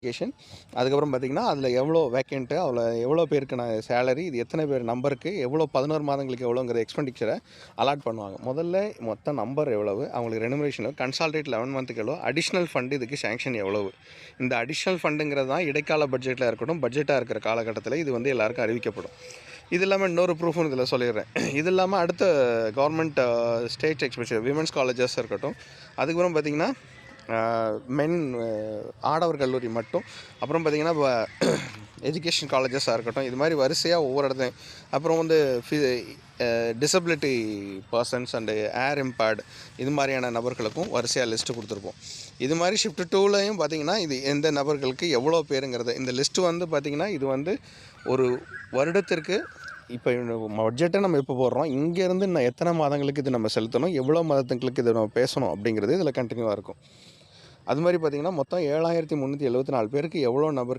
Application. அதுக்கப்புறம் பார்த்தீங்கன்னா, அதில எவ்வளோ வேக்கன்ட்டு, அதில எவ்வளோ பேருக்கான சேலரி, இது எத்தனை பேர் நம்பருக்கு, எவ்வளோ 11 மாதங்களுக்கு எவ்வளோங்கிற எக்ஸ்பெண்டிச்சரை அலாட் பண்ணுவாங்க. முதல்ல மொத்த நம்பர் எவ்வளவு, அவங்களுக்கு ரெனுமரேஷன் எவ்வளோ, கன்சால்டேட் 11 மந்த்துக்கு எவ்வளோ, அடிஷ்னல் ஃபண்ட் இதுக்கு சேங்ஷன் எவ்வளவு. இந்த அடிஷ்னல் ஃபண்டுங்கிறது தான் இடைக்கால பட்ஜெட்டில் இருக்கட்டும், பட்ஜெட்டாக இருக்கிற காலகட்டத்தில் இது வந்து எல்லாருக்கும் அறிவிக்கப்படும். இது இல்லாமல் இன்னொரு ப்ரூஃப்னு இதில் சொல்லிடுறேன். இது இல்லாமல் அடுத்த கவர்மெண்ட் ஸ்டேட் எக்ஸ்பென்ஷன் விமென்ஸ் காலேஜஸ் இருக்கட்டும், அதுக்கப்புறம் பார்த்திங்கன்னா மென் ஆடவர் கல்லூரி மட்டும், அப்புறம் பார்த்திங்கன்னா இப்போ எஜுகேஷன் காலேஜஸாக இருக்கட்டும், இது மாதிரி வரிசையாக ஒவ்வொரு இடத்துலையும், அப்புறம் வந்து disability persons and air impaired இது மாதிரியான நபர்களுக்கும் வரிசையாக லிஸ்ட்டு கொடுத்துருப்போம். இது மாதிரி ஷிஃப்ட் 2லையும் பார்த்திங்கன்னா இது எந்த நபர்களுக்கு எவ்வளோ பேருங்கிறது இந்த லிஸ்ட்டு வந்து பார்த்திங்கன்னா இது வந்து ஒரு வருடத்திற்கு இப்போ பட்ஜெட்டை நம்ம எப்போ போடுறோம், இங்கேருந்து இன்னும் எத்தனை மாதங்களுக்கு இது நம்ம செலுத்தணும், எவ்வளோ மாதங்களுக்கு இதை நம்ம பேசணும் அப்படிங்கிறது இதில் கண்டினியூவாக இருக்கும். அது மாதிரி பார்த்திங்கன்னா மொத்தம் 7374 பேருக்கு எவ்வளோ நபர்